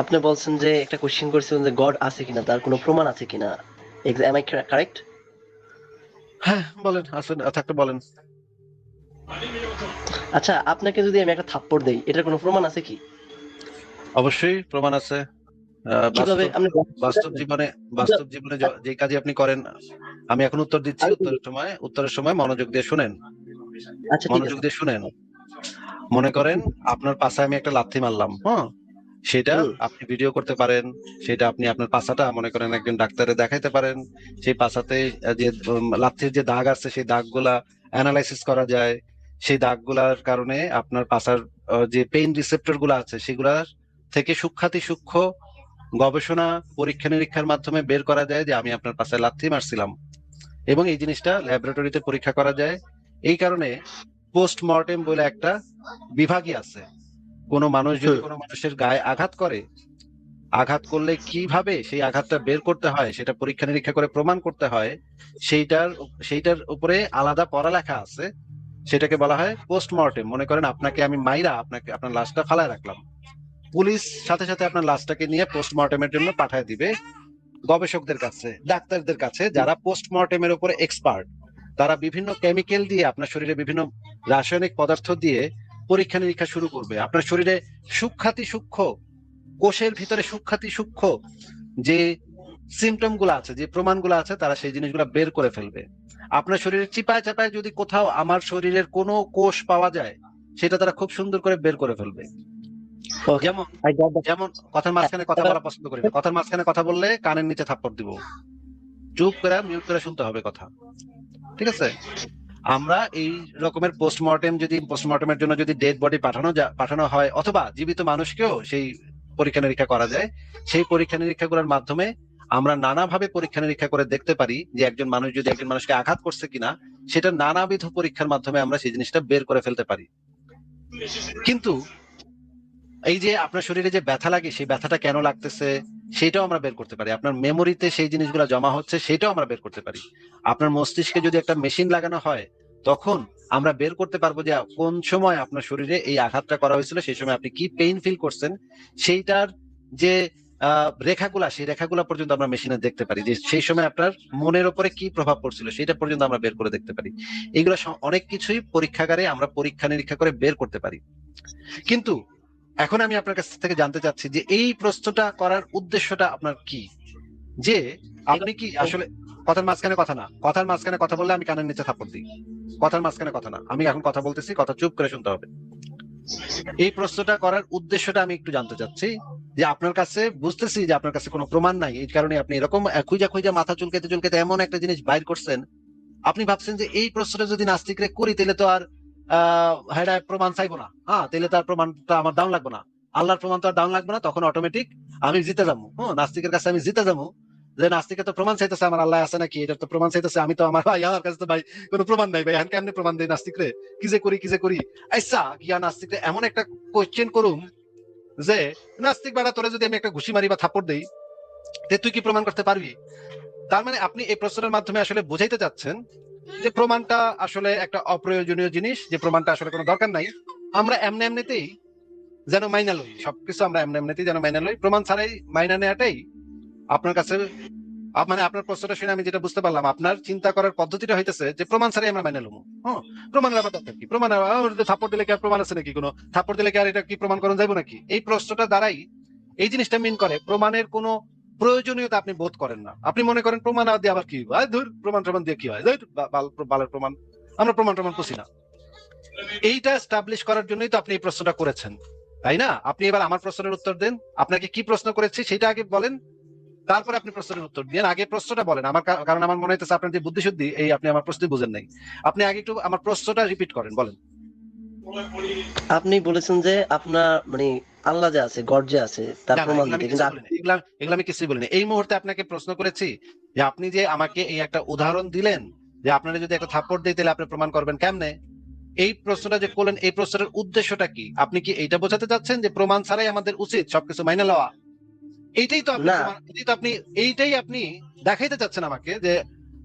আপনি বলছেন যে একটা কোশ্চেন করছিলেন যে গড আছে কিনা, তার কোনো প্রমাণ আছে কিনা। Am I correct? হ্যাঁ বলেন, আসেন থাকতে বলেন। আচ্ছা, আপনাকে যদি আমি একটা থাপ্পড় দেই, এটার কোনো প্রমাণ আছে কি? অবশ্যই প্রমাণ আছে। কিভাবে বাস্তব আপনি বাস্তব জীবনে বাস্তব জীবনে যে কাজে আপনি করেন, আমি এখন উত্তর দিচ্ছি। উত্তরের সময় মনোযোগ দিয়ে শুনেন। আচ্ছা, ঠিক মনোযোগ আছে। দিয়ে শুনেন। মনে করেন আপনার পাছায় আমি একটা লাথি মারলাম, হ্যাঁ, সেটা হুম। আপনি ভিডিও করতে পারেন। সেটা আপনি আপনার পাছাটা মনে করেন একজন ডাক্তারে দেখাইতে পারেন। সেই পাছাতে যে লাথির যে দাগ আছে সেই দাগগুলা অ্যানালাইসিস করা যায়। সেই দাগগুলার কারণে আপনার পাছার যে পেইন রিসেপ্টর গুলা আছে সেগুলার থেকে সূক্ষ্মাতি সূক্ষ্ম গবেষণা পরীক্ষা নিরীক্ষার মাধ্যমে বের করা যায় যে আমি আপনার পাছায় লাথি মারছিলাম, এবং এই জিনিসটা ল্যাবরেটরিতে পরীক্ষা করা যায়। এই কারণে পোস্টমর্টেম বলে একটা বিভাগই আছে। কোনো মানুষ যদি হুম। কোনো মানুষের গায়ে আঘাত করে, আঘাত করলে কিভাবে সেই আঘাতটা বের করতে হয় সেটা পরীক্ষা নিরীক্ষা করে প্রমাণ করতে হয়, সেইটার সেইটার উপরে আলাদা পড়ালেখা আছে। সেটাকে বলা হয় পোস্টমর্টেম। মনে করেন আপনাকে আমি মাইরা আপনাকে আপনার লাশটা ফালায় রাখলাম, পুলিশ সাথে সাথে আপনার লাশটাকে নিয়ে পোস্টমর্টেমের জন্য পাঠায় দিবে গবেষকদের কাছে, ডাক্তারদের কাছে, যারা পোস্টমর্টেমের উপরে এক্সপার্ট। তারা বিভিন্ন কেমিক্যাল দিয়ে আপনার শরীরে বিভিন্ন রাসায়নিক পদার্থ দিয়ে পরীক্ষা নিরীক্ষা শুরু করবে। আপনার শরীরে সূক্ষ্মাতি সূক্ষ্ম কোষের ভিতরে সূক্ষ্মাতি সূক্ষ্ম যে সিমটম গুলো আছে, যে প্রমাণগুলো আছে, তারা সেই জিনিসগুলো বের করে ফেলবে। আপনার শরীরে চিপায় চাপায় যদি কোথাও আমার শরীরের কোনো কোষ পাওয়া যায়, সেটা তারা খুব সুন্দর করে বের করে ফেলবে। ওকে, যেমন আই গট দ্যাট। যেমন কথার মাঝখানে কথা বলা পছন্দ করি না। কথার মাঝখানে কথা বললে কানের নিচে থাপ্পড় দিব। চুপ করে মিউট করে শুনতে হবে কথা, ঠিক আছে? আমরা এই রকমের পোস্টমর্টেমের জন্য যদি ডেড বডি পাঠানো হয়, অথবা জীবিত মানুষকেও সেই পরীক্ষা নিরীক্ষা করা যায়। সেই পরীক্ষা নিরীক্ষাগুলোর মাধ্যমে আমরা নানাভাবে পরীক্ষা নিরীক্ষা করে দেখতে পারি যে একজন মানুষ যদি একজন মানুষকে আঘাত করছে কিনা, সেটা নানাবিধ পরীক্ষার মাধ্যমে আমরা সেই জিনিসটা বের করে ফেলতে পারি। কিন্তু এই যে আপনার শরীরে যে ব্যথা লাগে, সেই ব্যথাটা কেন লাগতেছে সেটাও আমরা বের করতে পারি। আপনার মেমোরিতে সেই জিনিসগুলো জমা হচ্ছে সেটাও আমরা বের করতে পারি। আপনার মস্তিষ্কে যদি একটা মেশিন লাগানো হয়, তখন আমরা বের করতে পারবো যে কোন সময় আপনার শরীরে এই আঘাতটা করা হয়েছিল, সেই সময় আপনি কি পেইন ফিল করছেন। সেইটার যে রেখাগুলা, সেই রেখাগুলা পর্যন্ত আমরা মেশিনে দেখতে পারি যে সেই সময় আপনার মনের উপরে কি প্রভাব পড়ছিল, সেটা পর্যন্ত আমরা বের করে দেখতে পারি। এগুলো অনেক কিছুই পরীক্ষাগারে আমরা পরীক্ষা নিরীক্ষা করে বের করতে পারি। কিন্তু এখন আমি আপনার কাছ থেকে জানতে চাচ্ছি যে এই প্রশ্নটা করার উদ্দেশ্যটা আপনার কি? যে আপনি কি আসলে কথার মাঝখানে কথা না, কথার মাঝখানে কথা বললে আমি কানের নিচে থাপ্পড় দিই। কথার মাঝখানে কথা না, আমি এখন কথা বলতেছি, কথা চুপ করে শুনতে হবে। এই প্রশ্নটা করার উদ্দেশ্যটা আমি একটু জানতে চাচ্ছি। যে আপনার কাছে বুঝতেছি যে আপনার কাছে কোনো প্রমাণ নাই, এই কারণে আপনি এরকম খুঁজা খুঁজা মাথা চুলকাতে চুলকাতে এমন একটা জিনিস বাইর করছেন। আপনি ভাবছেন যে এই প্রশ্নটা যদি নাস্তিকরে করি তাহলে তো আর হ্যাঁ প্রমাণ চাইবো না, হ্যাঁ তাহলে তার প্রমাণটা আমার দাম লাগবে না, আল্লাহর প্রমাণ তো আর দাম লাগবে না, তখন অটোমেটিক আমি জিতে যাবো। হ্যাঁ, নাস্তিকের কাছে আমি জিতে যাবো। যে নাস্তিকে তো প্রমাণ চাইতেছে আমার আল্লাহ আছে নাকি, এটা তো প্রমাণ চাইতেছে, আমি তো আমার ভাই, আমার কাছে তো ভাই কোনো প্রমাণ নাই ভাই, এখন কেমনে প্রমাণ দেয় নাস্তিকরে? কি যে করি কি যে করি। আচ্ছা গিয়া নাস্তিকরে এমন একটা কোয়েশ্চেন করুম যে, নাস্তিক বেড়া তোরে যদি আমি একটা ঘুষি মারি বা থাপ্পড় দেই, তুই কি প্রমাণ করতে পারবি? তার মানে আপনি এই প্রশ্নের মাধ্যমে আসলে বোঝাইতে চাচ্ছেন যে প্রমাণটা আসলে একটা অপ্রয়োজনীয় জিনিস, যে প্রমাণটা আসলে কোনো দরকার নাই। আমরা এমনি এমনিতেই যেন মাইনা লই, সবকিছু আমরা এমনি এমনিতেই যেন মাইনা লই, প্রমাণ ছাড়াই মাইনা নেওয়াটাই আপনার কাছে মানে আপনার প্রশ্নটা শুনে আমি যেটা বুঝতে পারলাম, আপনার চিন্তা করার পদ্ধতিটা হইতেছে যে প্রমাণ ছাড়াই আমরা মাইনা লমু। হ্যাঁ, প্রমাণের আবার দরকার কি? প্রমাণ থাপ্পড় দিলে কি আর প্রমাণ আছে নাকি? কোনো থাপ্পড় দিলে কি আর এটা কি প্রমাণ করা যাবে নাকি? এই প্রশ্নটা দ্বারাই এই জিনিসটা মিন করে প্রমাণের কোনো প্রয়োজনীয়তা আপনি বোধ করেন না। আপনি মনে করেন প্রমাণ দিয়ে আবার কি হয়, ধুর প্রমাণ ট্রমাণ দিয়ে কি হয়, ধুর, বালের প্রমাণ, আমরা প্রমাণ ট্রমাণ খুঁজি না। এইটা এস্টাবলিশ করার জন্যই তো আপনি এই প্রশ্নটা করেছেন, তাই না? আপনি এবার আমার প্রশ্নের উত্তর দেন। আপনাকে কি প্রশ্ন করেছি সেটা আগে বলেন, তারপরে আপনি প্রশ্নের উত্তর দিন। আগে প্রশ্নটা বলেন আমার, কারণ আমার মনে হইতেছে আপনার যে বুদ্ধিশুদ্ধি, এই আপনি আমার প্রশ্নই বুঝেন নাই। আপনি আগে একটু আমার প্রশ্নটা রিপিট করেন, বলেন। আপনি বলেছেন যে আপনার মানে আল্লাহ যে আছে, গড যে আছে, তার না না, প্রমাণ এগুলো দিতে, আমি কিছু কিন্তু বলিনি, এগুলা এগুলো আমি কিছুই বলিনি। এই মুহূর্তে আপনাকে প্রশ্ন করেছি যে আপনি যে আমাকে এই একটা উদাহরণ দিলেন যে আপনারা যদি একটা থাপ্পড় দিই তাহলে আপনি প্রমাণ করবেন কেমনে। এই প্রশ্নটা যে করলেন, এই প্রশ্নের উদ্দেশ্যটা কি? আপনি কি এইটা বোঝাতে চাচ্ছেন যে প্রমাণ ছাড়াই আমাদের উচিত সবকিছু মাইনে লওয়া? এইটাই তো আপনি না। প্রমাণ, এইটাই আপনি দেখাইতে চাচ্ছেন আমাকে যে,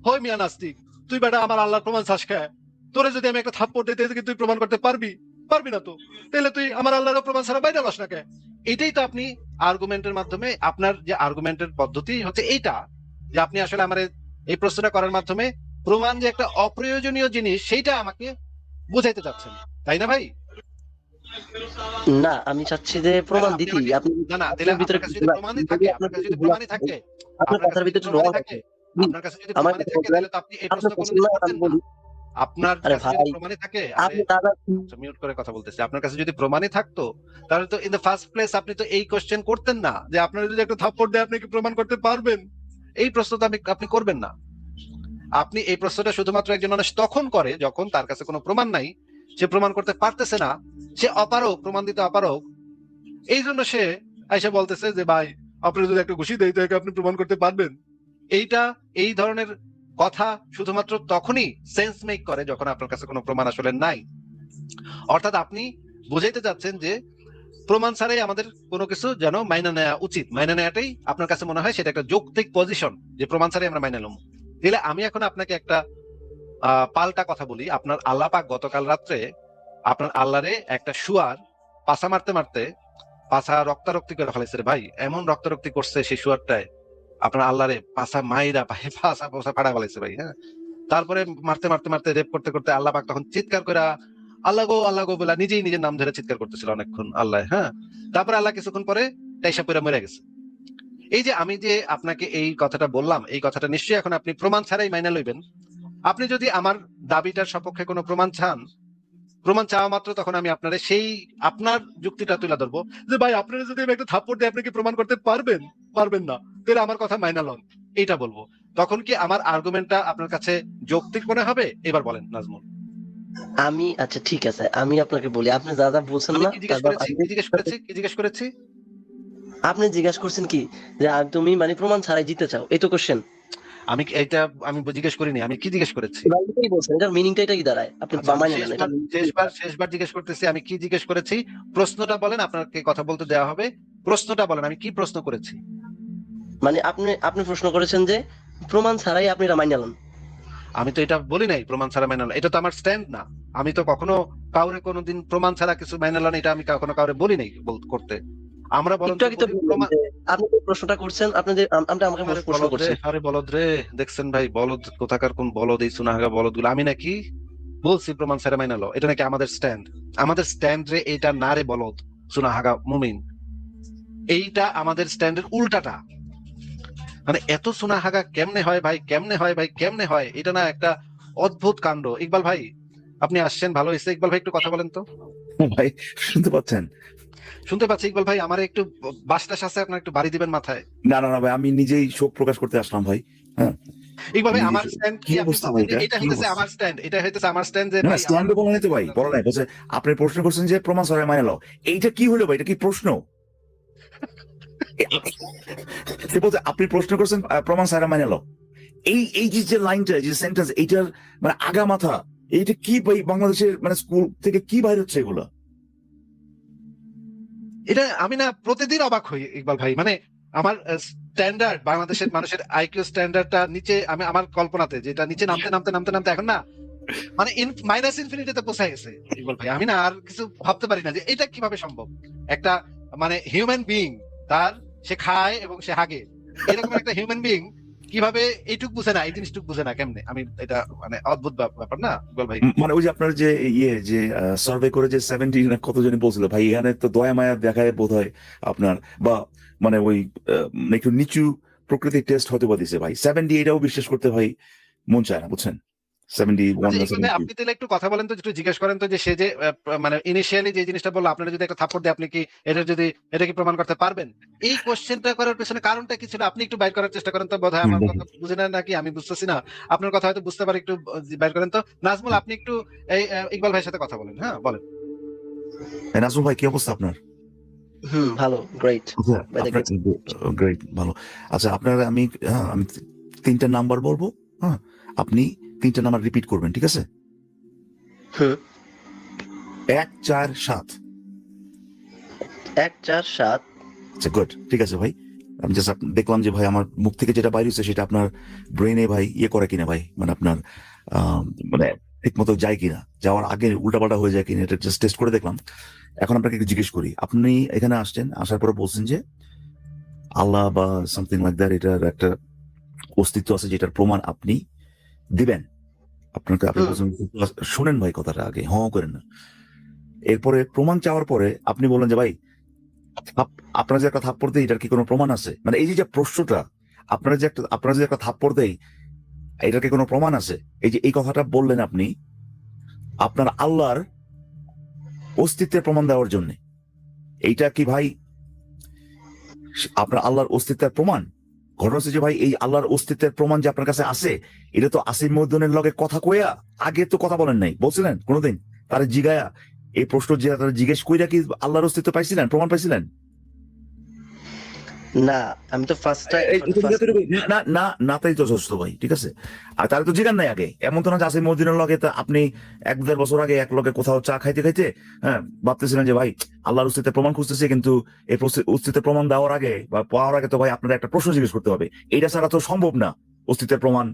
হই মিয়া নাস্তিক, তুই বেটা আমার আল্লাহর প্রমাণ চাস খায়, তোরে যদি আমি একটা থাপ্পড় দিতে তুই প্রমাণ করতে পারবি? পারবি না তো, তাহলে তুই আমার আল্লাহর প্রমাণ ছাড়া বাইরে লস না কে? এটাই তো আপনি আর্গুমেন্টের মাধ্যমে, আপনার যে আর্গুমেন্টের পদ্ধতি হচ্ছে এইটা, যে আপনি আসলে আমার এই প্রশ্নটা করার মাধ্যমে প্রমাণ যে একটা অপ্রয়োজনীয় জিনিস সেইটা আমাকে বুঝাইতে চাচ্ছেন, তাই না ভাই? না, আমি চাচ্ছি যে প্রমাণ আপনি দিতে আমাকে, আপনি না না, তাহলে আপনার ভিতরে আপনার কাছে যদি প্রমাণই থাকে, আপনার কাছে যদি প্রমাণই থাকে, আপনার আপনার কাছে কথার যদি ভিতরে প্রমাণই লোহা থাকে, থাকে। আপনার কাছে যদি আমার প্রমাণই কথা থাকে, বলবেন, তাহলে তো আপনি এই আপনার প্রশ্ন পছন্দ কোনোদিন না, আমি করতেন না। বলি। আপনার আরে কাছে যদি ভাই, প্রমাণই থাকে, আরে আপনি দাদা, মিউট করে কথা বলতেছি, আপনার কাছে যদি প্রমাণই থাকতো, তাহলে তো ইন দ্য ফার্স্ট প্লেস আপনি তো এই কোশ্চেন করতেন না, যে আপনার যদি একটা থাপ্পড় দেয় আপনি কি প্রমাণ করতে পারবেন? এই প্রশ্ন তো আপনি করবেন না। আপনি এই প্রশ্নটা শুধুমাত্র একজন মানুষ তখন করে যখন তার কাছে কোনো প্রমাণ নাই, সে প্রমাণ করতে পারতেছে না, সে অপারগ, প্রমাণ দিতে অপারগ, এই জন্য সে এসে বলতেছে যে ভাই আপনি যদি একটা ঘুষি দেয় তাকে আপনি প্রমাণ করতে পারবেন। এইটা, এই ধরনের কথা শুধুমাত্র তখনই সেন্স মেক করে যখন আপনার কাছে কোনো প্রমাণ আসলে নাই। অর্থাৎ আপনি বুঝাইতে চাচ্ছেন যে প্রমাণ ছাড়াই আমাদের কোনো কিছু যেন মাইনা নেওয়া উচিত, মাইনা নেওয়াটাই আপনার কাছে মনে হয় সেটা একটা যৌক্তিক পজিশন, যে প্রমাণ ছাড়াই আমরা মাইনা নেব। তাহলে আমি এখন আপনাকে একটা পাল্টা কথা বলি। আপনার আল্লাহ পাক গতকাল রাত্রে আপনার আল্লাহরে একটা শুয়ার পাছা মারতে মারতে পাছা রক্তারক্তি করে ফেলাইছে রে ভাই, এমন রক্তারক্তি করছে সেই শুয়ারটায়, আপনার আল্লাহরে পাছা মাইরা ভাই পাছা পোছা ফাড়া ফেলাইছে ভাই, হ্যাঁ। তারপরে মারতে মারতে মারতে রেপ করতে করতে আল্লাহ পাক তখন চিৎকার করে আল্লাহ গো বলে নিজেই নিজের নাম ধরে চিৎকার করতেছিল অনেকক্ষণ আল্লাহ, হ্যাঁ। তারপরে আল্লাহ কিছুক্ষণ পরে টাইসা পইরা মরে গেছে। এই যে আমি যে আপনাকে এই কথাটা বললাম, এই কথাটা নিশ্চয়ই এখন আপনি প্রমাণ ছাড়াই মাইনা লইবেন। আপনি যদি আমার দাবিটার সপক্ষে কোনো প্রমাণ চান, প্রমাণ চাওয়া মাত্র তখন আমি আপনার সেই আপনার যুক্তিটা তুলে ধরবো, যে ভাই আপনারা যদি আমি একটা থাপ্পড় দিই আপনি কি প্রমাণ করতে পারবেন? পারবেন না, তাহলে আমার কথা মাইনা লন, এইটা বলবো। তখন কি আমার আর্গুমেন্টটা আপনার কাছে যৌক্তিক মনে হবে? এবার বলেন নাজমুল। আমি আচ্ছা ঠিক আছে, আমি আপনাকে বলি, আপনি যা যা বলছেন আমি না, কি তা জিজ্ঞেস যা করেছি, কি জিজ্ঞেস করেছি, কি জিজ্ঞেস করেছি? আপনি জিজ্ঞাসা করছেন কি, যে তুমি মানে প্রমাণ ছাড়াই জিততে চাও, এই তো কোশ্চেন। আমি এটা আমি জিজ্ঞেস করিনি, আমি কি জিজ্ঞেস করেছি? এটাই বলছেন, এটার মিনিংটা এটাই দাঁড়ায়, আপনি আচ্ছা আমি মাইনে নেন এটা শেষবার জিজ্ঞেস করতেছি, আমি কি জিজ্ঞেস করেছি? প্রশ্নটা বলেন, আপনাকে কথা বলতে দেওয়া হবে। প্রশ্নটা বলেন, আমি কি প্রশ্ন করেছি? মানে আপনি আপনি প্রশ্ন করেছেন যে প্রমাণ ছাড়াই আপনি এটা মাইনে নেন। আমি তো এটা বলি নাই প্রমাণ ছাড়া মাইনা লন, এটা তো আমার স্ট্যান্ড না। আমি তো কখনো কাউরে কোনোদিন প্রমাণ ছাড়া কিছু মাইনা লন এটা আমি কখনো কাউরে বলি নাই করতে। আমরা একটু বরঞ্চ আগে তো বলি বললেন প্রমাণ। যে আপনি যে প্রশ্নটা করছেন, আপনি যে আপনি আমাকে আরে প্রশ্ন বলদ রে, করছেন। আরে বলদ রে, দেখছেন ভাই বলদ কোথাকার কোন বলদ, এই সুনাহাগা বলদ গুলো। আমি নাকি বলছি প্রমাণ ছাড়া মাইনা লো, এটা নাকি আমাদের স্ট্যান্ড? আমাদের স্ট্যান্ড রে এটা না রে বলদ সুনাহাগা মুমিন, এইটা আমাদের স্ট্যান্ডের উল্টাটা। মানে এত সুনাহাগা কেমনে হয় ভাই, কেমনে হয় ভাই, কেমনে হয়? এটা না একটা অদ্ভুত কাণ্ড। ইকবাল ভাই আপনি আসছেন, ভালো হয়েছে। ইকবাল ভাই একটু কথা বলেন তো। ভাই শুনতে পাচ্ছেন? শুনতে পাচ্ছি ইকবাল ভাই, আমার একটু বাসটাস আছে, আপনার একটু বাড়ি দিবেন মাথায়। না না না ভাই, আমি নিজেই শোক প্রকাশ করতে আসলাম ভাই। হ্যাঁ, ইকবাল ভাই নিজেই আমার স্ট্যান্ড কি কি আপনি অবস্থা ভাই, বলছেন যে এটা এটা কি হইতেছে অবস্থা? আমার স্ট্যান্ড, এটা হইতেছে আমার স্ট্যান্ড, যে না ভাই আমার স্ট্যান্ডে বলা নাই তো ভাই, বলা নাই। বলছে আপনি প্রশ্ন করছেন যে প্রমাণ ছাড়াই মানে লাও, এইটা কি হলো ভাই? এটা কি প্রশ্ন? সে বলছে আপনি প্রশ্ন করছেন প্রমাণ ছাড়া মানে লাও, এই এই যে লাইনটা, যে সেন্টেন্স, এইটার মানে আগা মাথা, এইটা কি ভাই? বাংলাদেশের মানে স্কুল থেকে কি বাইর হচ্ছে এগুলো? এটা আমি না প্রতিদিন অবাক হই ইকবাল ভাই। মানে আমার স্ট্যান্ডার্ড, বাংলাদেশের মানুষের আইকিউ স্ট্যান্ডার্ডটা নিচে, আমি আমার কল্পনাতে যেটা নিচে নামতে নামতে নামতে নামতে এখন না মানে মাইনাস ইনফিনিটিতে পৌঁছে গেছে ইকবাল ভাই। আমি না আর কিছু ভাবতে পারি না যে এটা কিভাবে সম্ভব। একটা মানে হিউম্যান বিইং, তার সে খায় এবং সে হাগে, এরকম একটা হিউম্যান বিইং কিভাবে এইটুক বুঝে না, এই জিনিসটুক বুঝে না কেমনে? আমি এটা মানে অদ্ভুত ব্যাপার না ইকবাল ভাই? মানে ওই যে আপনার যে যে সার্ভে করে যে 70 না কত জনই বলছিল ভাই, এখানে তো দয়া মায়া দেখায় বোধ হয় আপনার, বা মানে ওই একটু নিচু প্রকৃতির টেস্ট হয়তো বা দিছে ভাই। 70 এটাও বিশ্বাস করতে ভাই মন চায় না, বুঝছেন? 71 আচ্ছা না ইকবাল ভাই, 72। আপনি তাহলে একটু কথা বলেন তো, একটু জিজ্ঞেস করেন তো যে সে যে মানে ইনিশিয়ালি যে জিনিসটা বললো, আপনারা যদি একটা থাপ্পড় দেয় আপনি কি এটা কি প্রমাণ করতে পারবেন? এই কোশ্চেনটা করার পেছনে কারণটা কি ছিল? আপনি একটু বাইর করার চেষ্টা করেন তো। বোধহয় আমার কথা বুঝে না নাকি আমি বুঝতেছি না, আপনার কথা হয়তো বুঝতে পারি, একটু বাইর করেন তো। নাজমুল আপনি একটু এই ইকবাল ভাইয়ের সাথে কথা বলেন, হ্যাঁ বলেন। নাজমুল ভাই কি অবস্থা আপনার? ভালো, গ্রেট। আচ্ছা, আপনার গ্রেট, ভালো। আচ্ছা আপনার আমি আমি 3টা নাম্বার বলবো, হ্যাঁ, আপনি 3টা নাম্বার রিপিট করবেন, ঠিক আছে? 1 4 7। 1 4 7। আচ্ছা গুড, ঠিক আছে ভাই। আমি জাস্ট দেখলাম যে ভাই আমার মুখ থেকে যেটা বাইরে হচ্ছে সেটা আপনার ব্রেনে ভাই ইয়ে করে কিনা ভাই, মানে আপনার মানে ঠিক মতো যায় কিনা, যাওয়ার আগে উল্টাপাল্টা হয়ে যায় কিনা, এটা জাস্ট টেস্ট করে দেখলাম। এখন আপনাকে একটু জিজ্ঞেস করি, আপনি এখানে আসছেন, আসার পরে বলছেন যে আল্লাহ বা সামথিং লাইক দ্যাট এটার একটা অস্তিত্ব আছে যেটার প্রমাণ আপনি দিবেন। আপনাকে আপনি বলছেন, শোনেন ভাই কথাটা আগে, করেন না। এরপরে প্রমাণ চাওয়ার পরে আপনি বললেন যে ভাই আপনারা যে একটা থাপ্পড় দেয় এটার কি কোনো প্রমাণ আছে? মানে এই যে প্রশ্নটা, আপনারা যে একটা থাপ্পড় দেয় এটার কি কোনো প্রমাণ আছে? এই যে এই কথাটা বললেন আপনি আপনার আল্লাহর অস্তিত্বের প্রমাণ দেওয়ার জন্য। এইটা কি ভাই আপনার আল্লাহর অস্তিত্বের প্রমাণ? ঘটনা হচ্ছে যে ভাই এই আল্লাহর অস্তিত্বের প্রমাণ যে আপনার কাছে আছে, এটা তো আসিফ মহিউদ্দিনের লগে কথা কইয়া আগে তো কথা বলেন নাই, বলছিলেন কোনোদিন তারা জিগায়া এই প্রশ্ন যে তারা জিজ্ঞেস কইরা কি আল্লাহর অস্তিত্ব পাইছিলেন, প্রমাণ পাইছিলেন? না, আমি তো ফার্স্ট টাইম না না না, তাই তো যথেষ্ট ভাই, ঠিক আছে। আর তারা তো জিগান নাই আগে, এমন তো না যে আসিফ মহিউদ্দিনের লগে আপনি 1-1.5 বছর আগে এক লগে কোথাও চা খাইতে খাইতে ভাবতেছিলেন যে ভাই আল্লাহর অস্তিত্বের প্রমাণ খুঁজতেছে, কিন্তু এই অস্তিত্বের প্রমাণ দেওয়ার আগে বা পাওয়ার আগে তো ভাই আপনার একটা প্রশ্ন জিজ্ঞেস করতে হবে। এটা ছাড়া তো সম্ভব না অস্তিত্বের প্রমাণ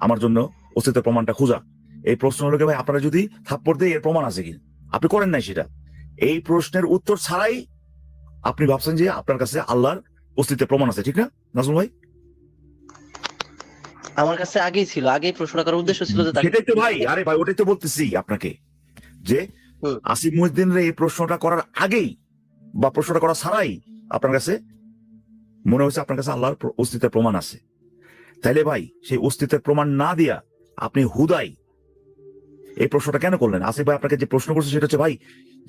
আমার জন্য, অস্তিত্বের প্রমাণটা খোঁজা। এই প্রশ্ন হলো ভাই আপনারা যদি থাপ্পড় দিয়ে এর প্রমাণ আছে কি, আপনি করেন নাই সেটা। এই প্রশ্নের উত্তর ছাড়াই আপনি ভাবছেন যে আপনার কাছে আল্লাহর অস্তিত্বের প্রমাণ আছে, ঠিক না নাজমুল ভাই? আমার কাছে আগেই ছিল, আগেই প্রশ্নটা করার উদ্দেশ্য ছিল যে সেটাই তো ভাই, আরে ভাই ওটাই তো বলতেছি আপনাকে যে আসিফ মহিউদ্দিনের এই প্রশ্নটা করার আগেই বা প্রশ্নটা করা ছাড়াই আপনার কাছে মনে হচ্ছে আপনার কাছে আল্লাহর অস্তিত্বের প্রমাণ আছে। তাইলে ভাই সেই অস্তিত্বের প্রমাণ না দিয়া আপনি হুদাই এই প্রশ্নটা কেন করলেন? আসিফ ভাই আপনাকে যে প্রশ্ন করছে সেটা হচ্ছে ভাই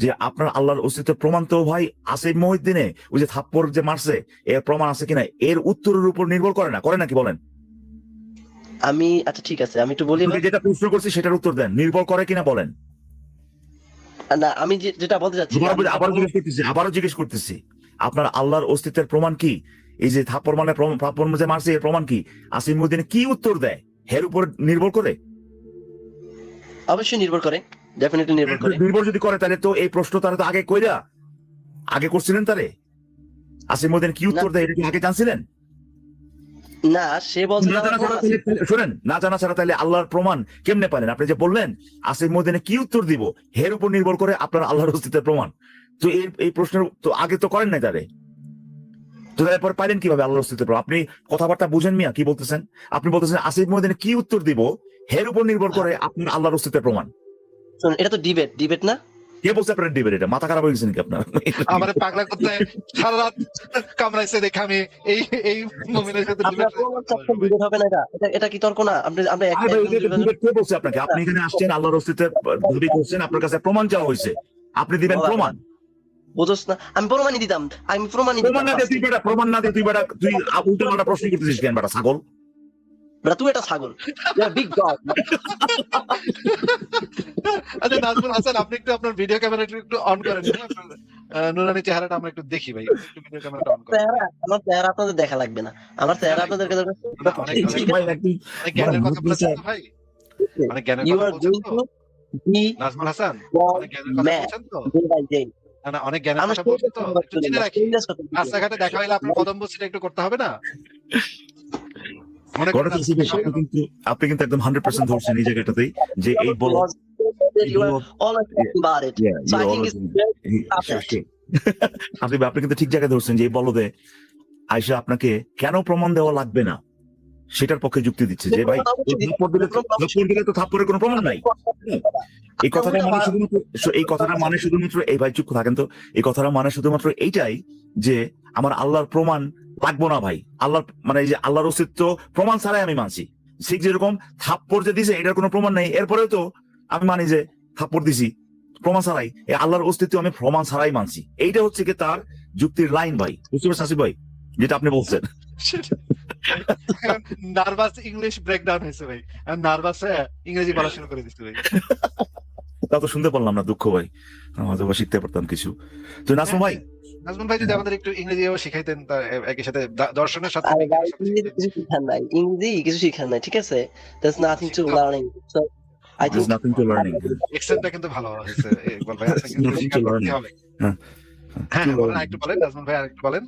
যে আপনার আল্লাহর অস্তিত্বের প্রমাণ তো ভাই আসিফ মহিউদ্দিনে ওই যে থাপ্পড় যে মারছে এর প্রমাণ আছে কিনা এর উত্তরের উপর নির্ভর করে না, করে নাকি বলেন? আমি আচ্ছা ঠিক আছে, আমি একটু বলি। যেটা প্রশ্ন করছি সেটার উত্তর দেন, নির্ভর করে কিনা বলেন। না, আমি যেটা বলতে চাচ্ছি, আবারও জিজ্ঞেস করতেছি আপনার আল্লাহর অস্তিত্বের প্রমাণ কি? এই যে থাপ্পড় যে মারছে এর প্রমাণ কি? আসিফ মহিউদ্দিন কি উত্তর দেয় এর উপর নির্ভর করে? অবশ্যই নির্ভর করে, ডেফিনেটলি নির্ভর করে। নির্ভর যদি করে তাহলে তো এই প্রশ্ন তারা তো আগে করছিলেন, তারে আসিফ মহিউদ্দিন কি উত্তর দেয় এটা কি আগে জানছিলেন? না, সে বলছে শোনেন, না জানা ছাড়া তাহলে আল্লাহর প্রমাণ কেমনে পালেন? আপনি যে বললেন আসিফ মহিউদ্দিন কি উত্তর দিব এর উপর নির্ভর করে আপনার আল্লাহর অস্তিত্বের প্রমাণ, তো এই প্রশ্নের তো আগে তো করেন নাই তারে, তো তারপর পাইলেন কিভাবে আল্লাহর অস্তিত্বের প্রমাণ? আপনি কথাবার্তা বুঝেন মিয়া, কি বলতেছেন? আপনি বলতেছেন আসিফ মহিউদ্দিন কি উত্তর দিব এর উপর নির্ভর করে আপনার আল্লাহর অস্তিত্বের প্রমাণ। এটা তো ডিবেট না? কে বলছে আপনার ডিবেট? এটা মাথা খারাপ হয়ে গেছে নাকি আপনার? আমার পাগলা করতে সারা রাত কামড়াইছে দেখে আমি এই মুমিনের সাথে ডিবেট হবে না। এটা কি তর্ক না? আমরা কে বলছে আপনাকে? আপনি এখানে আসছেন আল্লাহর অস্তিত্বের দাবি করছেন, আপনার কাছে প্রমাণ চাওয়া হয়েছে, আপনি দিবেন প্রমাণ। বুঝছ না? আমি প্রমাণই দিতাম, আমি প্রমাণই দিতাম। প্রমাণ না দিয়ে তুই উল্টো পাল্টা প্রশ্ন করতেছিস কেন বেটা ছাগল? তুই এটা ছাগল, বিগ ডগ। আচ্ছা নাজমুল হাসান, আপনি একটু আপনার ভিডিও ক্যামেরা একটু অন করেন, নুরানি চেহারাটা আমরা একটু দেখি ভাই, একটু ভিডিও ক্যামেরাটা অন করেন। আমার চেহারা আপনাদের দেখা লাগবে না, আমার চেহারা আপনাদেরকে অনেক জ্ঞানের কথা বলেছেন তো ভাই, অনেক জ্ঞানের কথা বলছেন তো নাজমুল হাসান, অনেক জ্ঞানের কথা বলছেন তো। না অনেক জ্ঞানের কথা বলছেন তো, একটু জেনে রাখি। রাস্তাঘাটে দেখা হলে আপনার কদম বসিটা একটু করতে হবে না? আপনি কিন্তু একদম 100% ধরছেন এই জায়গাটাতেই যে এই বল আপনি কিন্তু ঠিক জায়গায় ধরছেন যে এই বলদে আয়সা আপনাকে কেন প্রমাণ দেওয়া লাগবে না সেটার পক্ষে যুক্তি দিচ্ছে যে ভাই দিলে তো থাপ্পড়ের কোনো প্রমাণ নাই। এই কথাটা মানে শুধুমাত্র এই ভাই চুপ থাকেন তো, এই কথাটা মানে শুধুমাত্র এইটাই যে আমার আল্লাহর প্রমাণ লাগবো না ভাই, আল্লাহর মানে এই যে আল্লাহর অস্তিত্ব প্রমাণ ছাড়াই আমি মানছি। ঠিক যেরকম থাপ্পড় যে দিছে এটার কোনো প্রমাণ নেই, এরপরেও তো আমি মানি যে থাপ্পড় দিছি প্রমাণ ছাড়াই, এই আল্লাহর অস্তিত্ব আমি প্রমাণ ছাড়াই মানছি। এইটা হচ্ছে কি তার যুক্তির লাইন ভাই, বুঝতে পারছেন আসিফ ভাই যেটা আপনি বলছেন? নার্ভাস ইংলিশ ব্রেকডাউন হয়েছে ভাই, নার্ভাসে ইংরেজি বলা শুরু করে দিচ্ছে ভাই। তা তো শুনতে পারলাম না, দুঃখ ভাই, হয়তো শিখতে পারতাম কিছু। তো নাজমুল ভাই যদি আমাদের একটু ইংরেজিও শিখাইতেন, একই সাথে দর্শনের সাথে ইংরেজি কিছু শিখার নাই, ঠিক আছে? There's nothing to learning. So I think nothing to learning. এক্সেন্টটা কিন্তু ভালো হয়েছে ইকবাল ভাই, আছে কিন্তু nothing to learning. হ্যাঁ বলেন, একটু বলেন নাজমুল ভাই, আরেকটু বলেন।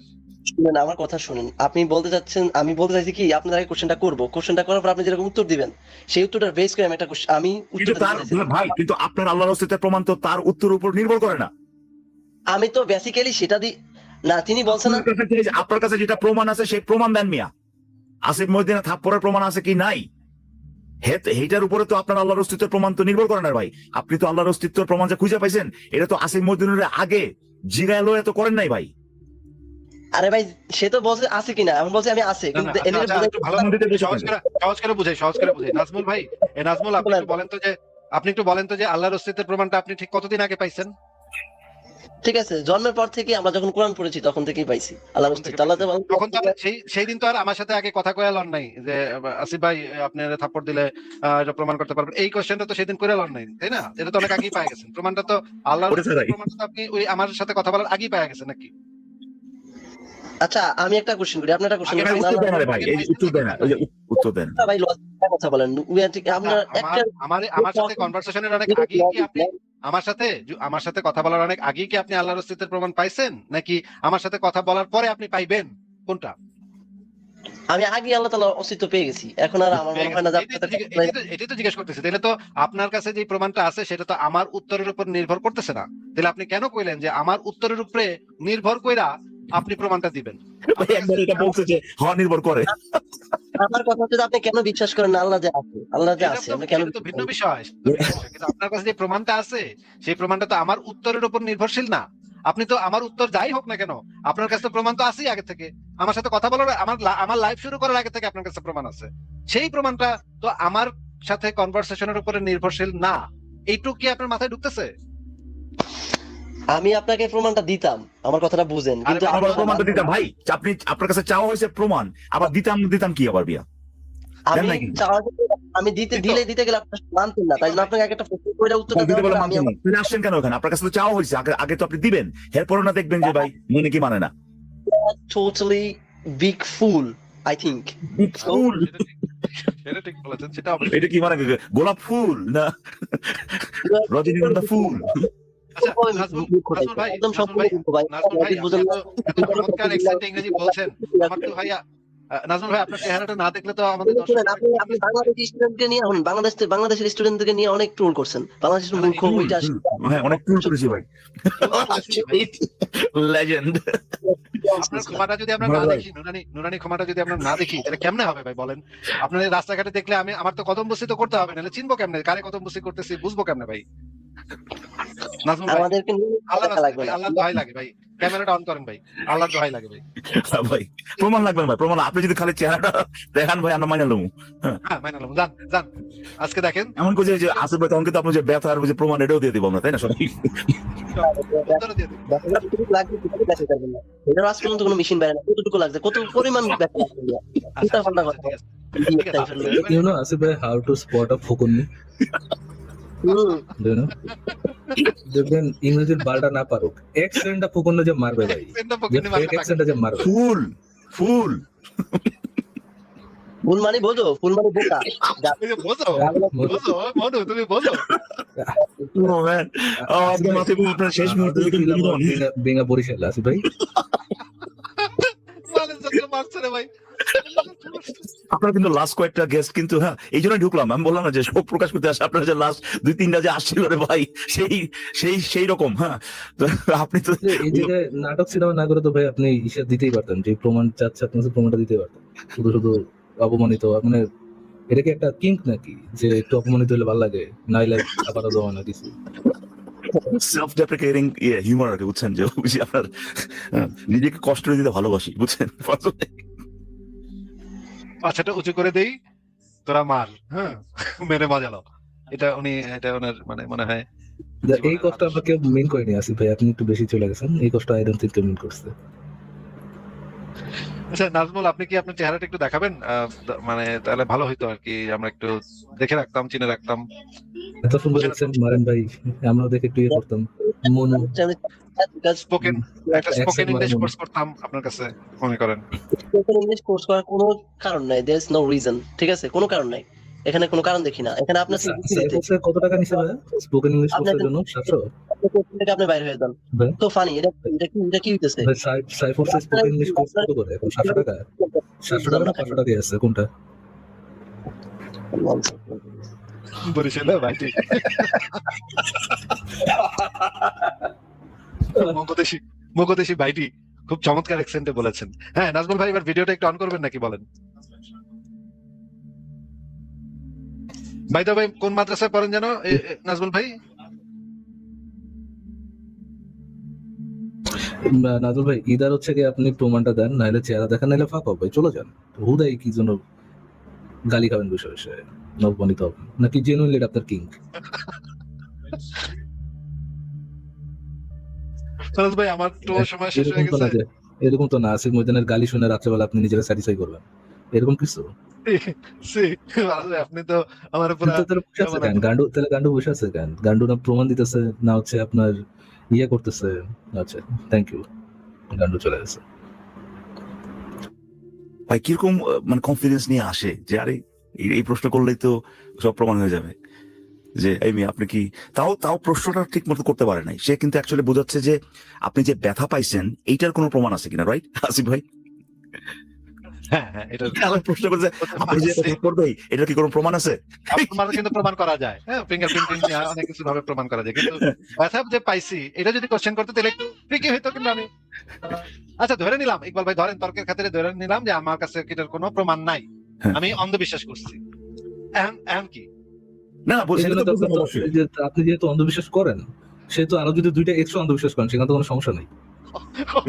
শুনেন, আমার কথা শুনেন। আপনি বলতে চাচ্ছেন, আমি বলতে চাইছি কি আপনার আগে কোশ্চেনটা করবো, কোশ্চেনটা করার পর আপনি যেরকম উত্তর দিবেন সেই উত্তরটা বেস করে আমি একটা আমি কিন্তু উত্তরটা তার দিতে চাইছিলাম। ভাই, কিন্তু আপনার আল্লাহর অস্তিত্বের প্রমাণ তো তার উত্তরের উপর নির্ভর করে না। আমি তো বেসিক্যালি সেটা না, তিনি বলছেন না। আপনার কাছে যেটা প্রমাণ আছে সেই প্রমাণ দেন মিয়া। আসিফ মহিউদ্দিনের থাপ্পড়ের প্রমাণ আছে কি নাই? এইটার উপরে তো আপনার আল্লাহর অস্তিত্বের প্রমাণ তো নির্ভর করে না ভাই। আপনি তো আল্লাহর অস্তিত্বের প্রমাণ যে খুঁজে পাইছেন, এটা তো আসিফ মহিউদ্দিনের আগে জিগায় লয়ে তো করেন নাই ভাই। আরে ভাই, সে তো বলছে আছে কিনা, আমি বলছি আমি আছে, না, না, কিন্তু আচ্ছা, আচ্ছা, একটু ভালো সহজ করে বুঝাই। নাজমুল ভাই, নাজমুল, আপনি একটু বলেন তো যে আল্লাহর অস্তিত্বের প্রমাণটা আপনি ঠিক কতদিন আগে পাইছেন? ঠিক আছে, জন্মের পর থেকে আমরা যখন কোরআন পড়েছি তখন থেকেই পাইছি আল্লাহর অস্তিত্ব। আল্লাহ তখন তো সেই দিন তো আর আমার সাথে আগে কথা কয়ে লন নাই যে আসিফ ভাই আপনি থাপ্পড় দিলে এটা প্রমাণ করতে পারবেন, এই কোশ্চেনটা তো সেদিন করে লন নাই, তাই না? এটা তো অনেক আগেই পাই গেছেন প্রমাণটা, তো আল্লাহর প্রমাণটা তো আপনি ওই আমার সাথে কথা বলার আগেই পাই গেছেন নাকি? আচ্ছা, আমি একটা কোশ্চেন করি, আপনার একটা কোশ্চেন করি। উত্তর দেন ভাই লজ্জা কথা বলেন, আপনার একটা আমার সাথে কনভারসেশনের অনেক আগেই কি আপনি আমার সাথে কথা বলার অনেক আগেই কি আপনি আল্লাহর অস্তিত্বের প্রমাণ পাইছেন, নাকি আমার সাথে কথা বলার পরে আপনি পাইবেন? কোনটা? আমি আগে আল্লাহ তাআলার অস্তিত্ব পেয়ে গেছি, এখন আর আমার মনে হয় না যে এটাই তো জিজ্ঞেস করতেছি। তাহলে তো আপনার কাছে যে প্রমাণটা আছে সেটা তো আমার উত্তরের উপর নির্ভর করতেছে না। তাহলে আপনি কেন কইলেন যে আমার উত্তরের উপরে নির্ভর কইরা আপনি প্রমাণটা দিবেন? নির্ভর করে। আমার কথা হচ্ছে যে আপনি কেন বিশ্বাস করেন না আল্লাহ যে আছে? আল্লাহ যে আছে আমরা কেন? তো ভিন্ন বিষয়, কিন্তু আপনার কাছে যে প্রমাণটা আছে সেই প্রমাণটা তো আমার উত্তরের উপর নির্ভরশীল না। আপনি তো আমার উত্তর যাই হোক না কেন, আপনার কাছে প্রমাণ তো আছেই আগে থেকে। আমার সাথে কথা বলার আমার লাইফ শুরু করার আগে থেকে আপনার কাছে প্রমাণ আছে। সেই প্রমাণটা তো আমার সাথে কনভারসেশনের উপরে নির্ভরশীল না। এইটুকু কি আপনার মাথায় ঢুকতেছে? আমি আপনাকে প্রমাণটা দিতাম, আমার কথাটা বুঝেন, কিন্তু আবার প্রমাণটা দিতাম ভাই। আপনি আপনার কাছে চাওয়া হয়েছে প্রমাণ, আবার দিতাম কি আবার বিয়া? আমি দিতে গেলে আপনি মানতেন না, তাই জন্য আপনাকে একটা প্রশ্ন করে উত্তরটা দেওয়া। আমি আসছেন কেন ওখানে? আপনার কাছে তো চাওয়া হয়েছে, আগে তো আপনি দিবেন, এরপর না দেখবেন যে ভাই মনে কি মানে না। Totally big full, I think. সেটা ঠিক বলেছেন, সেটা এটা কি মানে গোলাপ ফুল না রজনীগন্ধা ফুল? ইংরেজি বলছেন আমার তো ভাইয়া। নাজমুল ভাই, আপনার চেহারাটা না দেখলে তো আমাদের আপনি বাংলাদেশি স্টুডেন্টকে নিয়ে বাংলাদেশের স্টুডেন্টদেরকে নিয়ে অনেক ট্রোল করছেন। বাংলাদেশের মূর্খ ওইটা অনেক ট্রোল করেছি ভাই। লেজেন্ড। আপনার ক্ষমাটা যদি আমরা না দেখি, নুরানি ক্ষমাটা যদি আমরা না দেখি, তাহলে কেমনে হবে ভাই বলেন? আপনার রাস্তাঘাটে দেখলে আমার তো কদম বসি তো করতে হবে, নাহলে চিনবো কেমনে কারে কদম বসি করতেছি, বুঝবো কেমনে ভাই? নাজমুল ভাই, আল্লাহর দোহাই লাগে ভাই, ক্যামেরাটা অন করেন ভাই, আল্লাহর দোহাই লাগে ভাই। ভাই প্রমাণ লাগবে না ভাই, প্রমাণ আপনি যদি খালি চেহারাটা দেখান ভাই আমরা মাইনা লমু। হ্যাঁ মাইনা লমু, যান আজকে দেখেন এমন করে যে আসিফ ভাই তখন কিন্তু আপনি যে ব্যথা আর যে প্রমাণ এটাও দিয়ে দিব আমরা, তাই না? সবাই আজ পর্যন্ত কোনো মেশিন বাইরে না, কতটুকু লাগছে, কত পরিমাণ You know, Asif bhai, how to spot a ফকুন্নি? Do you know? দেখবেন ইংরেজির বালটা না পারুক, এক্সেন্টটা ফকুন্নি যে মারবে ভাই, এক্সেন্টটা যে মারবে। ফুল ফুল মানে বোঝো, ফুল মানে বোকা। তুমি বোঝো আপনার শেষ মুহূর্তে বেঙ্গা বরিশাল আসিফ ভাই। ভাই আপনার কিন্তু লাস্ট কয়েকটা গেস্ট কিন্তু, হ্যাঁ এই জন্য ঢুকলাম, আমি বললাম না যে শোক প্রকাশ করতে আসে, আপনার যে লাস্ট 2-3টা যে আসছিল রে ভাই, সেই রকম। হ্যাঁ, আপনি তো এই জায়গায় নাটক সিনেমা না করে তো ভাই আপনি ইসা দিতেই পারতেন, যে প্রমাণ চাচ্ছে আপনার প্রমাণটা দিতে পারতেন। শুধু অপমানিত, মানে এটা কি একটা কিঙ্ক নাকি যে একটু অপমানিত হলে ভালো লাগে, নাইলে আবারও দেওয়া না কিছু সেলফ ডেপ্রিকেটিং হিউমার আর কি, বুঝছেন? যে বুঝি আপনার নিজেকে কষ্ট দিতে ভালোবাসি, বুঝছেন? পাছাটা উঁচু করে দেই, তোরা মার, হ্যাঁ মেরে মজা নাও। এটা ওনার মানে মনে হয় এই কষ্ট আমরা কেউ মিন করিনি আসিফ ভাই, আপনি একটু বেশি চলে গেছেন। এই কষ্ট আই ডোন্ট থিংক কেউ মিন করছে। আচ্ছা নাজমুল, আপনি কি আপনার চেহারাটা একটু দেখাবেন? মানে তাহলে ভালো হইতো আর কি, আমরা একটু দেখে রাখতাম, চিনে রাখতাম। এত সুন্দর দেখছেন মারেন ভাই, আমরা দেখে একটু ইয়ে করতাম। মনু স্পোকেন ইংলিশ কোর্স করতাম আপনার কাছে, মনে করেন? ইংলিশ কোর্স করার কোনো কারণ নাই, देयर इज নো রিজন। ঠিক আছে, কোনো কারণ নাই। এখানে কোনো কারণ দেখি না। এখানে আপনার সাইফোর্সে কত টাকা নিছে ভাই স্পোকেন ইংলিশ কোর্সের জন্য? 700? থেকে আপনি বাইরে হয়ে যান। ভাই তো ফানি, এটা কি হইতেছে? ভাই সাইফোর্সে স্পোকেন ইংলিশ কোর্স কত করে এখন? 700 টাকা? 700 টাকা না 500 টাকা আছে কোনটা? বরিশালে ভাইটি মগদেশি ভাইটি খুব চমৎকার অ্যাকসেন্টে বলেছেন। হ্যাঁ নাজমুল ভাই, এবার ভিডিওটা একটু অন করবেন নাকি বলেন? ভাই তো ভাই কোন মাদ্রাসায় পড়েন যেন নাজমুল ভাই? নাজুল ভাই ইদার হচ্ছে কি আপনি প্রমাণটা দেন, নাহলে চেহারা দেখান, নাহলে ফাঁক হবে, চলে যান। হুদাই কি জন্য গালি খাবেন বসে বসে? নবমানিত হবেন নাকি জেনুইনলি আপনার কিং? ভাই আমার তো সময় শেষ হয়ে গেছে। এরকম তো না আসিফ ময়দানের গালি শুনে রাত্রেবেলা আপনি নিজেকে স্যাটিসফাই করবেন, এরকম কিছু? আপনি তো আমার উপর তাহলে গান্ডু বসে আছে কেন? গান্ডু না প্রমাণ দিতেছে না হচ্ছে আপনার ইয়ে করতেছে? আচ্ছা থ্যাংক ইউ, গান্ডু চলে গেছে। ভাই কিরকম মানে কনফিডেন্স নিয়ে আসে যে আরে এই প্রশ্ন করলেই তো সব প্রমাণ হয়ে যাবে, যে এই মেয়ে আপনি কি তাও প্রশ্নটা ঠিক মতো করতে পারে নাই। সে কিন্তু অ্যাকচুয়ালি বোঝাচ্ছে যে আপনি যে ব্যথা পাইছেন এইটার কোনো প্রমাণ আছে কিনা, রাইট আসিফ ভাই? হ্যাঁ এটা প্রশ্ন করছে আপনি যে করবে এটার কি কোনো প্রমাণ আছে? কিন্তু প্রমাণ করা যায়, হ্যাঁ ফিঙ্গারপ্রিন্ট অনেক কিছু ভাবে প্রমাণ করা যায়, কিন্তু ব্যথা যে পাইছি এটা যদি কোশ্চেন করতে তাহলে একটু ট্রিকি হইতো। কিন্তু আমি আচ্ছা ধরে নিলাম, ইকবাল ভাই ধরেন তর্কের খাতিরে ধরে নিলাম যে আমার কাছে এটার কোনো প্রমাণ নাই, আমি অন্ধবিশ্বাস করছি। এখন কি না আপনি যেহেতু অন্ধবিশ্বাস করেন, সেহেতু আরো যদি 2টা এক্সট্রা অন্ধবিশ্বাস করেন সেখানে তো কোনো সমস্যা নেই।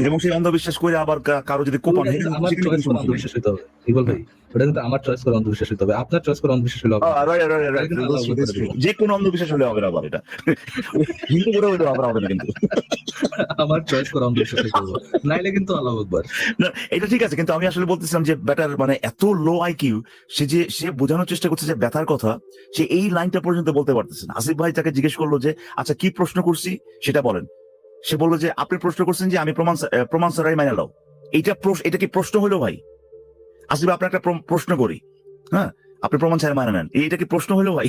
এবং সেই অন্ধবিশ্বাস করে আবার কারো যদি কোপান আমার চয়েস করে অন্ধবিশ্বাস হইতে হবে ইকবাল ভাই, ওটা কিন্তু আমার চয়েস করে অন্ধবিশ্বাস হইতে হবে, আপনার চয়েস করে অন্ধবিশ্বাস হলে হবে যে কোনো অন্ধবিশ্বাস হলে হবে না, আবার এটা হিন্দু করে হইলে হবে না, কিন্তু আমার চয়েস করে অন্ধবিশ্বাস হইতে হবে, নাইলে কিন্তু আল্লাহু আকবার। না এটা ঠিক আছে, কিন্তু আমি আসলে বলতেছিলাম যে ব্যাটার মানে এত লো আইকিউ, সে বোঝানোর চেষ্টা করছে যে ব্যথার কথা সে এই লাইনটা পর্যন্ত বলতে পারতেছে না। আসিফ ভাই তাকে জিজ্ঞেস করলো যে আচ্ছা কি প্রশ্ন করছি সেটা বলেন। সে বললো যে আপনি প্রশ্ন করছেন যে আমি প্রমাণ ছাড়াই মাইনা লাও। এটা কি প্রশ্ন হলো ভাই? আসিফ আপনার একটা প্রশ্ন করি, হ্যাঁ আপনি প্রমাণ ছাড়াই মাইনা নেন, এটা কি প্রশ্ন হলো ভাই?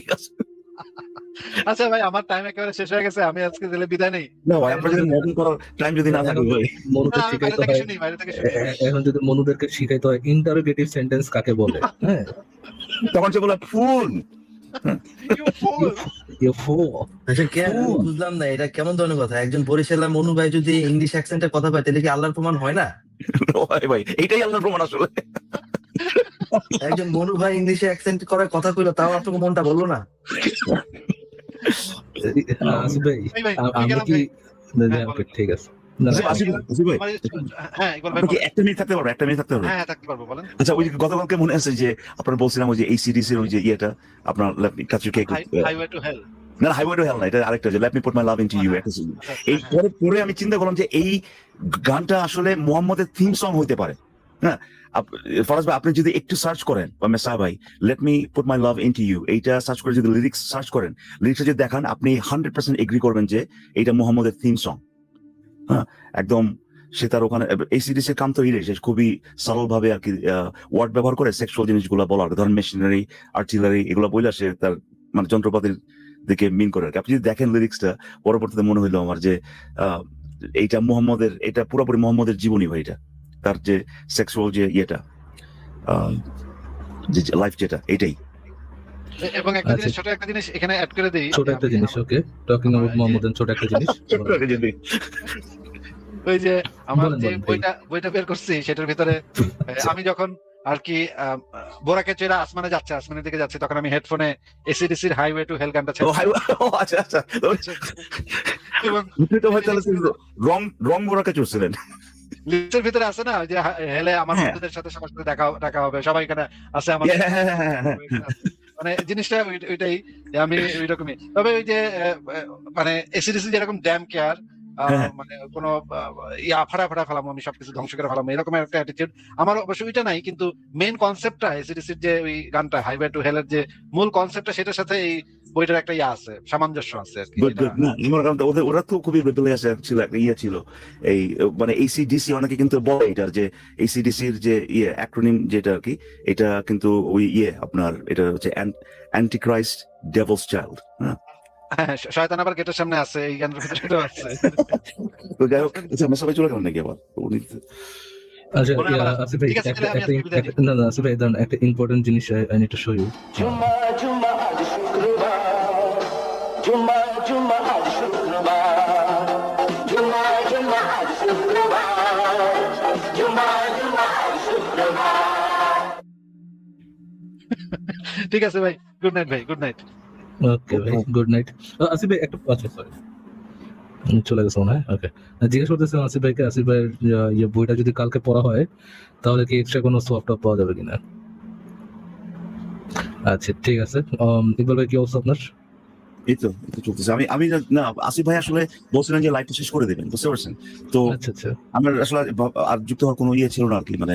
আচ্ছা ভাই আমার টাইম একেবারে শেষ হয়ে গেছে, আমি আজকে দিলে বিদায় নেই। না ভাই আপনার যদি মডেল করার টাইম যদি না থাকে ভাই, মনুদের শিখাইতে হয়, এখন যদি মনুদেরকে শিখাইতে হয় ইন্টারোগেটিভ সেন্টেন্স কাকে বলে, হ্যাঁ তখন সে বলে ফুল। বুঝলাম না এটা কেমন ধরনের কথা। একজন বরিশালের মনু ভাই যদি ইংলিশ অ্যাকসেন্টে কথা পায় তাহলে কি আল্লাহর প্রমাণ হয় না? ভাই এটাই আল্লাহর প্রমাণ আসলে। একজন মনু ভাই ইংলিশে অ্যাকসেন্ট করে কথা কইলো, তাও আপনাকে মনটা বললো না? আসিফ ভাই আমরা কি ঠিক আছে একটা মিনিট থাকতে পারবো? হ্যাঁ থাকতে পারবো, বলেন। আচ্ছা ওই গতকালকে মনে আছে যে আপনারা বলছিলাম ওই যে এই সিরিজের ওই যে ইয়েটা আপনার হাইওয়ে টু হেল, না হাইওয়ে টু হেল না, এটা আরেকটা যে let me put my love into you. এই পরে আমি চিন্তা করলাম যে এই গানটা আসলে মুহাম্মদের থিম সং হইতে পারে। হ্যাঁ ফরাজ ভাই আপনি যদি একটু সার্চ করেন বা মেসা ভাই let me put my love into you এইটা সার্চ করে যদি লিরিক্স সার্চ করেন, লিরিক্সটা যদি দেখান আপনি 100% এগ্রি করবেন যে এইটা মুহাম্মদের থিম সং। হ্যাঁ একদম সে তার ওখানে এই সিরিজের কাম তো সে খুবই সরল ভাবে আর কি ওয়ার্ড ব্যবহার করে সেক্সুয়াল জিনিসগুলো বলার, ধরেন মেশিনারি আর্টিলারি এগুলো বইলা সে তার মানে যন্ত্রপাতির দিকে মিন করে আর কি। আপনি যদি দেখেন লিরিক্সটা পরবর্তীতে মনে হইলো আমার যে এইটা মুহাম্মদের, এটা পুরোপুরি মুহাম্মদের জীবনী ভাই, এটা তার যে সেক্সুয়াল যে ইয়েটা যে লাইফ যেটা এটাই। এবং একটা জিনিস ছোট একটা জিনিস এখানে অ্যাড করে দেই, ছোট একটা জিনিস ওকে টকিং অ্যাবাউট মুহাম্মদ, ছোট একটা জিনিস ওই যে আমার যে বইটা বের করছি সেটার ভিতরে আমি যখন আর কি বোরাকে চেরা আসমানে যাচ্ছে, আসমানের দিকে যাচ্ছে, তখন আমি হেডফোনে এসিডিসির হাইওয়ে টু হেল গানটা ছেড়ে আচ্ছা এবং রং বোরাকে চড়ছিলেন। লিস্টের ভিতরে আছে না যে হেলে আমার বন্ধুদের সাথে সবার সাথে দেখা হবে, সবাই এখানে আছে আমার, মানে জিনিসটা ওইটাই আমি ওইরকমই। তবে ওই যে মানে এসিডিসি যেরকম ড্যাম কেয়ার হ্যাঁ। মানে কোনো ফাড়া ফাড়া ফেলাম, আমি সবকিছু ধ্বংস করে ফেলাম, এরকম একটা অ্যাটিটিউড আমার অবশ্য ওইটা নাই, কিন্তু মেইন কনসেপ্টটা এসিডিসির যে ওই গানটা হাইওয়ে টু হেলের যে মূল কনসেপ্টটা, সেটার সাথে এই বইটার একটা আছে, সামঞ্জস্য আছে আর কি। Good, good. না আমার কারণ ওরা তো খুবই রেবেলিয়াস ছিল, একটা ছিল এই মানে এসিডিসি, অনেকে কিন্তু বলে এটা যে এসিডিসির যে অ্যাক্রোনিম যেটা আর কি, এটা কিন্তু ওই আপনার এটা হচ্ছে অ্যান্টিক্রাইস্ট ডেভিলস চাইল্ড। হ্যাঁ, হ্যাঁ, শয়তান আবার গেটের সামনে আছে, এই গানের ভিতরে এটাও আছে। তো যাই হোক, আচ্ছা, আমরা সবাই চলে গেলাম নাকি আবার? আচ্ছা, মনে আবার আছে। আসিফ ভাই, ঠিক আছে, তাহলে আমি আজকে বিদায় নিই। না আসিফ ভাই, দাঁড়ান, একটা ইম্পর্টেন্ট জিনিস I need to show you. জুম্মা জুম্মা আজ শুক্রবার, জুম্মা জুম্মা আজ শুক্রবার, জুম্মা জুম্মা আজ শুক্রবার, জুম্মা জুম্মা আজ শুক্রবার। ঠিক আছে ভাই, গুড নাইট ভাই, গুড নাইট। ওকে ভাই, গুড নাইট। আসিফ ভাই একটা, আচ্ছা সরি, চলে গেছে মনে হয়। ওকে, জিজ্ঞেস করতেছিলাম আসিফ ভাইকে, আসিফ ভাইয়ের বইটা যদি কালকে পড়া হয় তাহলে কি এক্সট্রা কোনো সোয়াপ টপ পাওয়া যাবে কিনা? আচ্ছা ঠিক আছে। ইকবাল ভাই, কি অবস্থা আপনার? এই তো চলতেছে। আমি না, আসিফ ভাই আসলে বলছিলেন যে লাইভটা শেষ করে দেবেন, বুঝতে পারছেন তো। আচ্ছা আচ্ছা, আমার আসলে আর যুক্ত হওয়ার কোনো ছিল না আর কি, মানে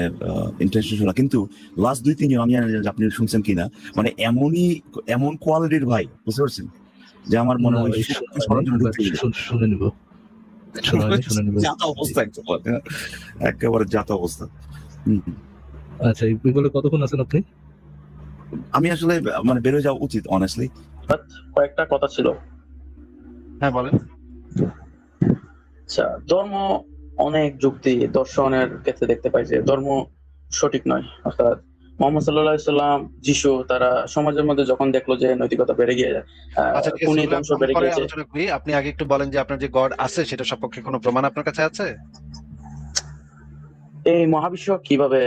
ইন্টারেস্ট ছিল না, কিন্তু লাস্ট 2-3 দিন আমি জানি না যে আপনি শুনছেন কিনা, মানে এমন কোয়ালিটির ভাই, বুঝতে পারছেন, যে আমার মনে হয় শুনে নিব, শুনে নিব। যাতা অবস্থা একেবারে যাতা অবস্থা। হুম। আচ্ছা, ইকবাল ভাই কতক্ষণ আছেন আপনি? আমি আসলে মানে বেরোয় যাওয়া উচিত অনেস্টলি। কয়েকটা কথা ছিল। হ্যাঁ বলেন। আচ্ছা, ধর্ম অনেক যুক্তি দর্শনের ক্ষেত্রে দেখতে পাই যে ধর্ম সঠিক নয়, অর্থাৎ মোহাম্মদ সাল্লাল্লাহু আলাইহি সাল্লাম, যিশু, তারা সমাজের মধ্যে যখন দেখলো যে নৈতিকতা বেড়ে গিয়ে যায়, আচ্ছা ঠিক আছে, খুনি ওগুলো ধ্বংস আমরা বেড়ে পরে গিয়েছে, আলোচনা করি। আপনি আগে একটু বলেন যে আপনার যে গড আছে সেটা সপক্ষে কোনো প্রমাণ আপনার কাছে আছে? এই মহাবিশ্ব কিভাবে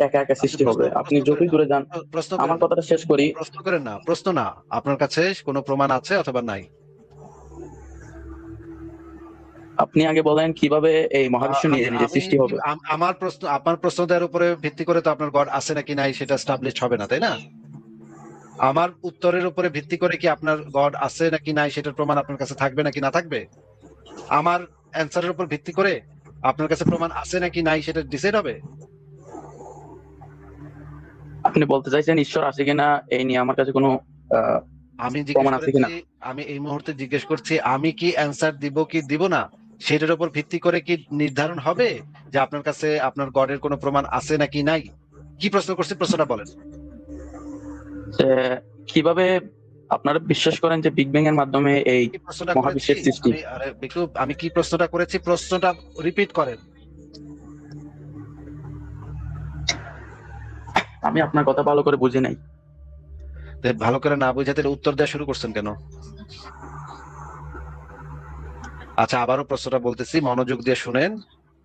একা একা সৃষ্টি হবে? আপনি যতই দূরে যান, প্রশ্ন আমার কথাটা শেষ করি। প্রশ্ন করেন না, প্রশ্ন না, আপনার কাছে কোনো প্রমাণ আছে অথবা নাই? আপনি আগে বলেন কিভাবে এই মহাবিশ্ব নিজে নিজে সৃষ্টি হবে। আমার প্রশ্ন, আপনার প্রশ্ন দেওয়ার উপরে ভিত্তি করে তো আপনার গড আছে নাকি নাই সেটা এস্টাবলিশ হবে না, তাই না? আমার উত্তরের উপরে ভিত্তি করে কি আপনার গড আছে নাকি নাই সেটার প্রমাণ আপনার কাছে থাকবে নাকি না থাকবে? আমার অ্যান্সারের উপর ভিত্তি করে আপনার কাছে প্রমাণ আছে নাকি নাই সেটা ডিসাইড হবে। আপনি বলতে চাইছেন ঈশ্বর আছে কিনা এই নিয়ে আমার কাছে কোনো আমি প্রমাণ আছে কিনা? আমি এই মুহূর্তে জিজ্ঞেস করছি, আমি কি অ্যান্সার দিব কি দিব না সেটার উপর ভিত্তি করে কি নির্ধারণ হবে যে আপনার কাছে আপনার গডের কোনো প্রমাণ আছে নাকি নাই? কি প্রশ্ন করছি, প্রশ্নটা বলেন। যে কিভাবে আপনারা বিশ্বাস করেন যে বিগ ব্যাং এর মাধ্যমে এই কি প্রশ্নটা মহাবিশ্বের করেছি? সৃষ্টি? আরে বিট্টু, আমি কি প্রশ্নটা করেছি, প্রশ্নটা রিপিট করেন। আমি আপনার কথা ভালো করে বুঝি নাই। তো ভালো করে না বুঝে তাহলে উত্তর দেওয়া শুরু করছেন কেন? আচ্ছা, আবারও প্রশ্নটা বলতেছি, মনোযোগ দিয়ে শুনেন,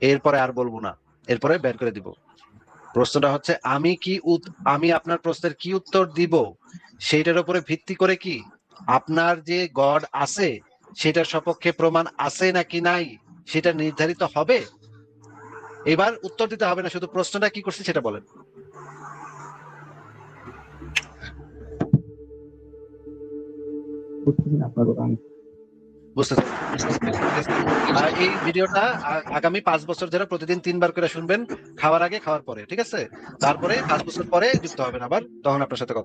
এরপরে আর বলবো না, এরপরে বের করে দিব। প্রশ্নটা হচ্ছে, আমি আপনার প্রশ্নের কি উত্তর দিব সেইটার উপরে ভিত্তি করে কি আপনার যে গড আছে সেটার সপক্ষে প্রমাণ আছে নাকি নাই সেটা নির্ধারিত হবে। এবার উত্তর দিতে হবে না, শুধু প্রশ্নটা কি করছি সেটা বলেন। আপনার কথা আমি বুঝতে আর এই ভিডিওটা আগামী 5 বছর ধরে প্রতিদিন 3 বার করে শুনবেন, খাওয়ার আগে খাওয়ার পরে, ঠিক আছে? তারপরে 5 বছর পরে যুক্ত হবেন আবার, তখন আপনার সাথে কথা